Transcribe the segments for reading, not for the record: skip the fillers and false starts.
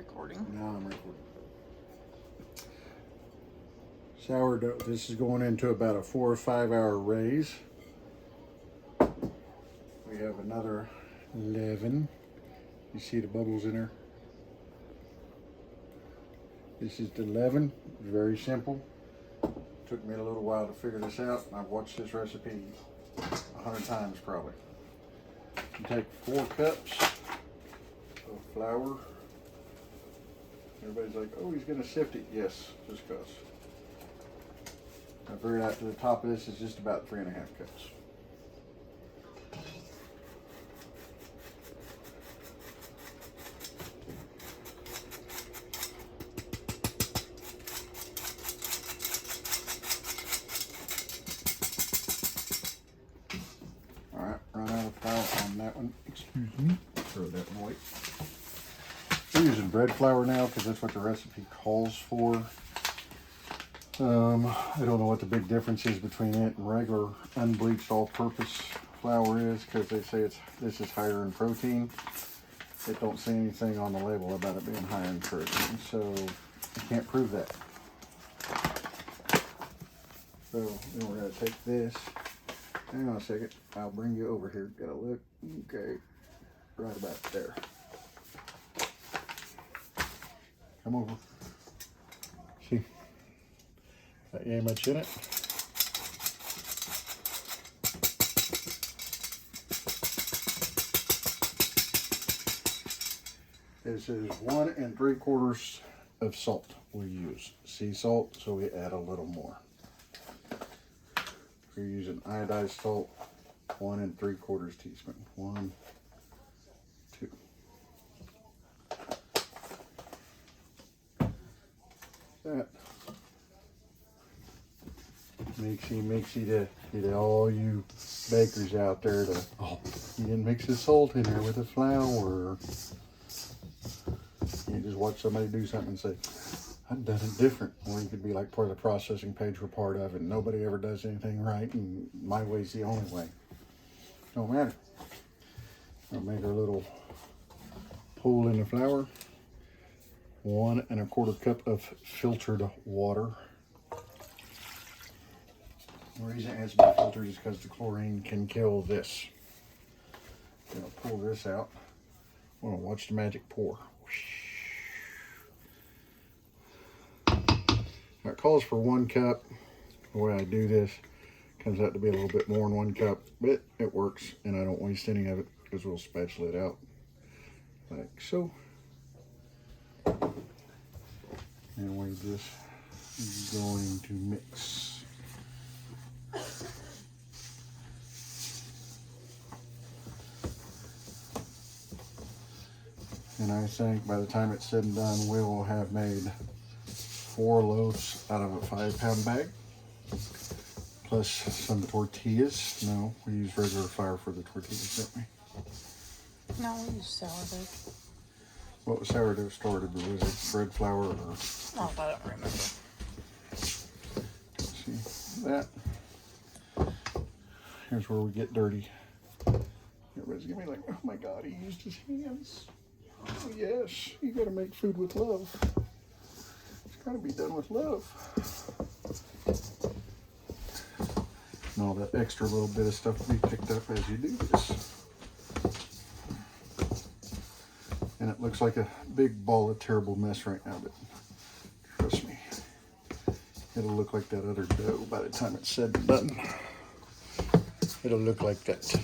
recording. Now I'm recording. Sourdough. This is going into about a 4 or 5 hour raise. We have another 11. You see the bubbles in there? This is the 11. Very simple. Took me a little while to figure this out. I've watched this recipe 100 times probably. You take 4 cups of flour. Everybody's like, oh, he's going to sift it. Yes, just because. I figured out to the top of this is just about 3.5 cups. Alright, run out of flour on that one. Excuse me. Throw that away. We're using bread flour now because that's what the recipe calls for. I don't know what the big difference is between it and regular unbleached all-purpose flour is, because they say this is higher in protein. It don't say anything on the label about it being higher in protein, so you can't prove that. So then we're going to take this. Hang on a second. I'll bring you over here. Gotta look. Okay. Right about there. Come over. See? That ain't much in it. This is 1 3/4 of salt we use. Sea salt, so we add a little more. If you're using iodized salt, 1 3/4 teaspoon. 1, 2. That. Mixy to all you bakers out there to, oh, you didn't mix the salt in there with the flour. You just watch somebody do something and say, I've done it different. Or you could be like part of the processing page we're part of and nobody ever does anything right and my way's the only way. Don't matter. I'll make our little pool in the flour. 1 1/4 cup of filtered water. The reason it has to be filtered is because the chlorine can kill this. I'm going to pull this out. I'm going to watch the magic pour. Now it calls for 1 cup. The way I do this comes out to be a little bit more than 1 cup, but it works and I don't waste any of it because we'll spatula it out like so. And we're just going to mix. And I think by the time it's said and done, we will have made 4 loaves out of a 5-pound bag, plus some tortillas. No, we use regular flour for the tortillas, don't we? No, we use sourdough. What was sourdough started with? Was it bread flour or? Oh, I don't remember. Let's see that. Here's where we get dirty. Everybody's gonna be like, oh my God, he used his hands. Oh yes, you gotta make food with love. It's gotta be done with love. And all that extra little bit of stuff will be picked up as you do this. And it looks like a big ball of terrible mess right now, but trust me, it'll look like that other dough by the time it's said and done. It'll look like that.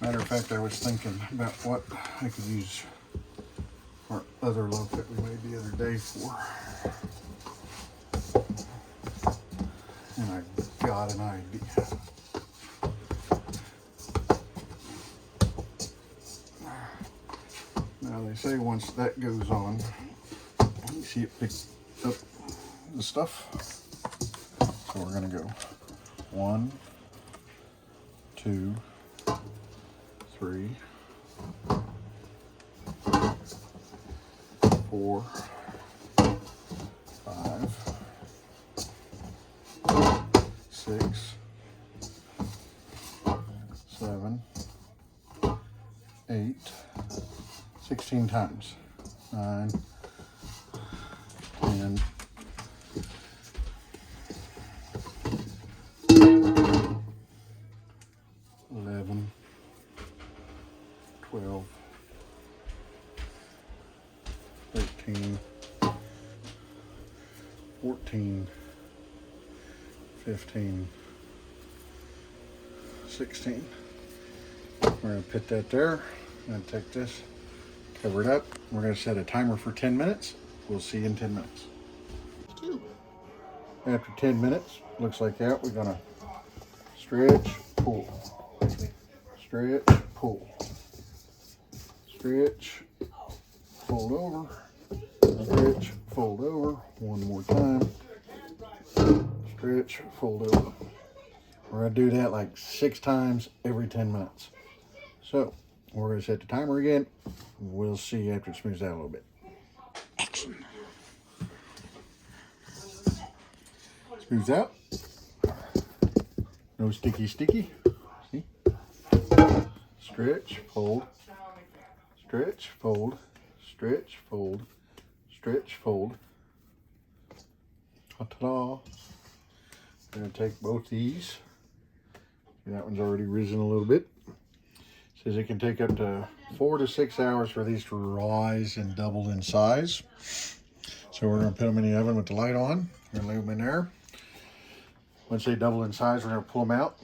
Matter of fact, I was thinking about what I could use our other loaf that we made the other day for. And I got an idea. Now they say once that goes on, you see it picks up the stuff. So we're gonna go 1, 2, 3, 4, 5, 6, 7, 8, 16 times. 9, 10, 11, 12, 13, 14, 15, 16. We're going to put that there. I'm going to take this, cover it up. We're going to set a timer for 10 minutes. We'll see you in 10 minutes. After 10 minutes, looks like that, we're going to stretch, pull, stretch, pull, stretch, fold over, stretch, fold over, one more time, stretch, fold over. We're going to do that like 6 times every 10 minutes. So, we're going to set the timer again. We'll see after it smooths out a little bit. Action. Smooths out. No sticky. See? Stretch, fold, stretch, fold, stretch, fold, stretch, fold. Ta-da. I'm going to take both these. That one's already risen a little bit. Says it can take up to 4 to 6 hours for these to rise and double in size. So we're going to put them in the oven with the light on. We're going to leave them in there. Once they double in size, we're going to pull them out.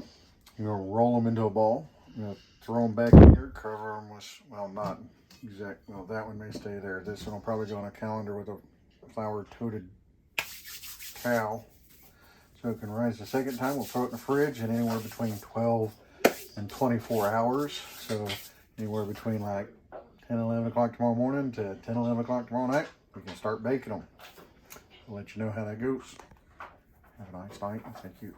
You're going to roll them into a ball. You're going to throw them back in here, cover them with, well, not exact, well, that one may stay there. This one will probably go on a calendar with a flour-toted towel. So it can rise the second time. We'll throw it in the fridge in anywhere between 12 and 24 hours. So anywhere between like 10, 11 o'clock tomorrow morning to 10, 11 o'clock tomorrow night, we can start baking them. I'll let you know how that goes. Have a nice night and thank you.